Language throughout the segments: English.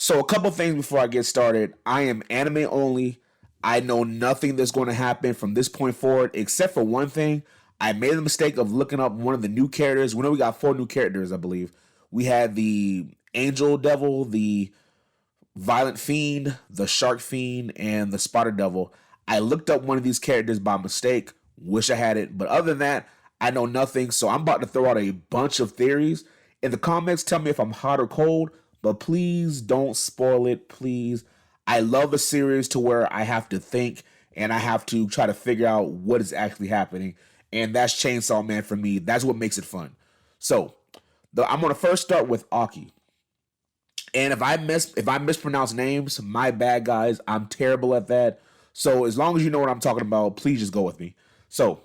So a couple things before I get started. I am anime only. I know nothing that's going to happen from this point forward, except for one thing. I made the mistake of looking up one of the new characters. We know we got four new characters, I believe. We had the Angel Devil, the Violent Fiend, the Shark Fiend, and the Spotter Devil. I looked up one of these characters by mistake. Wish I had it. But other than that, I know nothing. So I'm about to throw out a bunch of theories. In the comments, tell me if I'm hot or cold. But please don't spoil it. Please. I love a series to where I have to think and I have to try to figure out what is actually happening. And that's Chainsaw Man for me. That's what makes it fun. So I'm gonna first start with Aki. And if I mispronounce names, my bad, guys. I'm terrible at that. So as long as you know what I'm talking about, please just go with me. So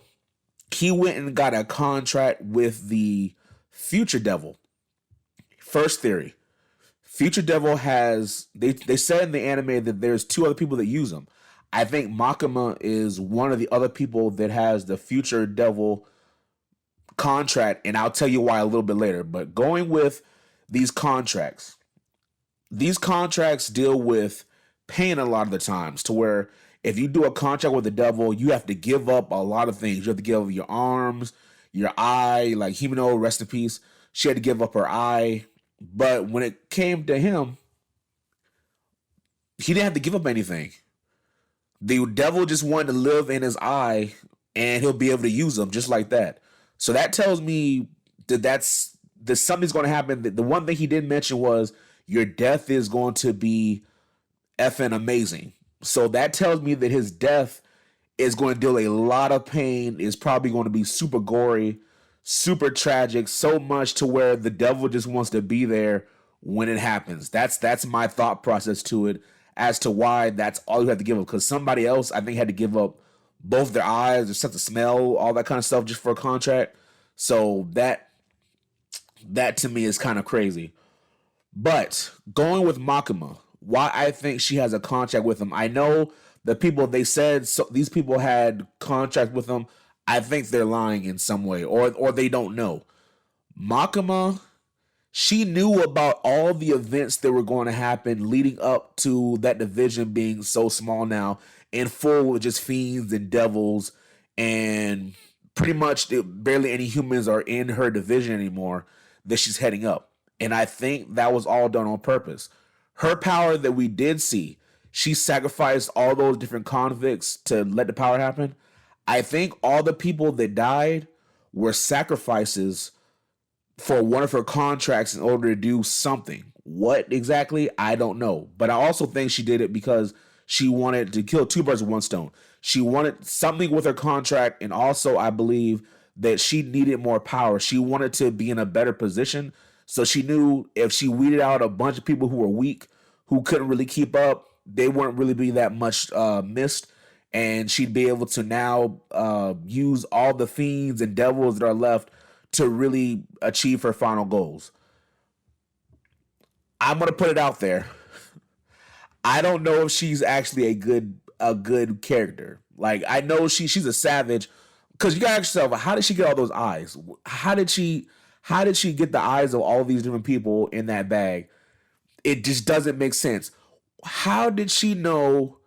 he went and got a contract with the Future Devil. First theory. Future Devil has they said in the anime that there's two other people that use him. I think Makima is one of the other people that has the Future Devil contract, and I'll tell you why a little bit later. But going with these contracts, these contracts deal with pain a lot of the times to where if you do a contract with the devil, you have to give up a lot of things. You have to give up your arms, your eye, like Himeno, rest in peace. She had to give up her eye. But when it came to him, he didn't have to give up anything. The devil just wanted to live in his eye and he'll be able to use them just like that. So that tells me that something's going to happen. The one thing he did mention was your death is going to be effing amazing. So that tells me that his death is going to deal a lot of pain, is probably going to be super gory, super tragic, so much to where the devil just wants to be there when it happens. That's my thought process to it as to why that's all you have to give up. Because somebody else, I think, had to give up both their eyes, their sense of smell, all that kind of stuff just for a contract. So that to me is kind of crazy. But going with Makima, why I think she has a contract with him. I know the people they said these people had contract with him. I think they're lying in some way, or they don't know. Makima, she knew about all the events that were going to happen leading up to that division being so small now and full with just fiends and devils, and pretty much barely any humans are in her division anymore that she's heading up. And I think that was all done on purpose. Her power that we did see, she sacrificed all those different convicts to let the power happen. I think all the people that died were sacrifices for one of her contracts in order to do something. What exactly? I don't know. But I also think she did it because she wanted to kill two birds with one stone. She wanted something with her contract, and also I believe that she needed more power. She wanted to be in a better position. So she knew if she weeded out a bunch of people who were weak, who couldn't really keep up, they wouldn't really be that much missed. And she'd be able to now use all the fiends and devils that are left to really achieve her final goals. I'm gonna put it out there. I don't know if she's actually a good character. Like I know she's a savage because you gotta ask yourself, how did she get all those eyes? How did she get the eyes of all these different people in that bag? It just doesn't make sense. How did she know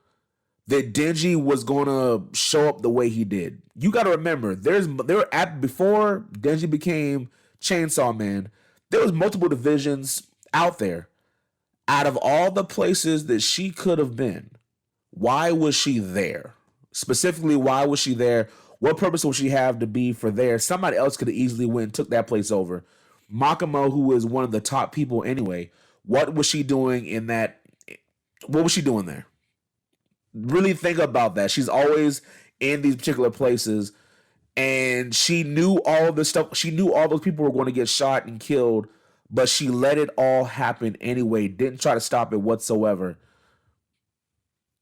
that Denji was gonna show up the way he did? You got to remember, before Denji became Chainsaw Man, there was multiple divisions out there. Out of all the places that she could have been, why was she there? Specifically, why was she there? What purpose would she have to be for there? Somebody else could have easily went and took that place over. Makima, who is one of the top people anyway, what was she doing in that? What was she doing there? Really think about that. She's always in these particular places, and she knew all this stuff. She knew all those people were going to get shot and killed, but she let it all happen anyway. Didn't try to stop it whatsoever.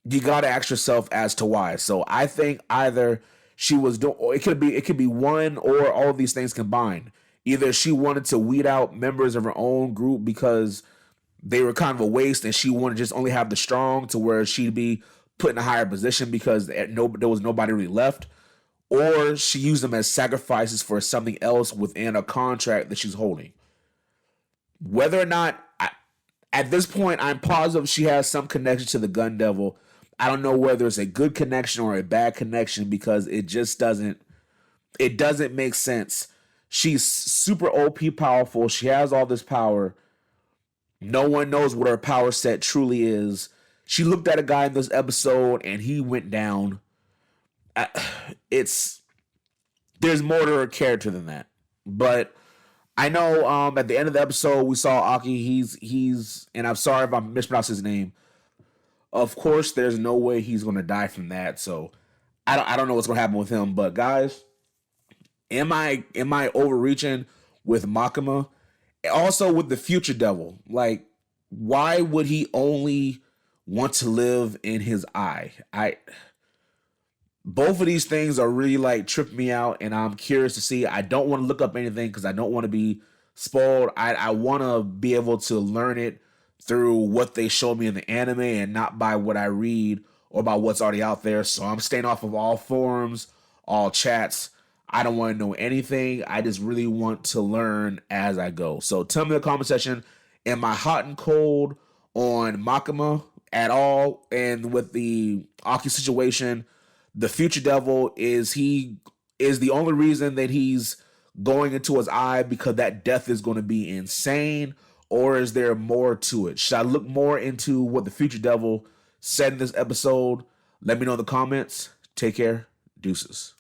You got to ask yourself as to why. So I think either she was doing, or it could be one or all of these things combined. Either she wanted to weed out members of her own group because they were kind of a waste, and she wanted to just only have the strong to where she'd be put in a higher position because there was nobody really left, or she used them as sacrifices for something else within a contract that she's holding. Whether or not, At this point, I'm positive she has some connection to the Gun Devil. I don't know whether it's a good connection or a bad connection because it just doesn't make sense. She's super OP powerful. She has all this power. No one knows what her power set truly is. She looked at a guy in this episode and he went down. It's there's more to her character than that. But I know at the end of the episode we saw Aki. He's and I'm sorry if I mispronounced his name. Of course, there's no way he's gonna die from that. So I don't know what's gonna happen with him. But guys, am I overreaching with Makima? Also with the future devil. Like, why would he only want to live in his eye? I Both of these things are really like tripping me out, and I'm curious to see. I don't want to look up anything because I don't want to be spoiled. I want to be able to learn it through what they show me in the anime and not by what I read or by what's already out there. So I'm staying off of all forums, all chats. I don't want to know anything. I just really want to learn as I go. So tell me in the comment section, am I hot and cold on Makima at all? And with the Aki situation, the future devil, he is the only reason that he's going into his eye because that death is going to be insane, or is there more to it? Should I look more into what the future devil said in this episode? Let me know in the comments. Take care. Deuces.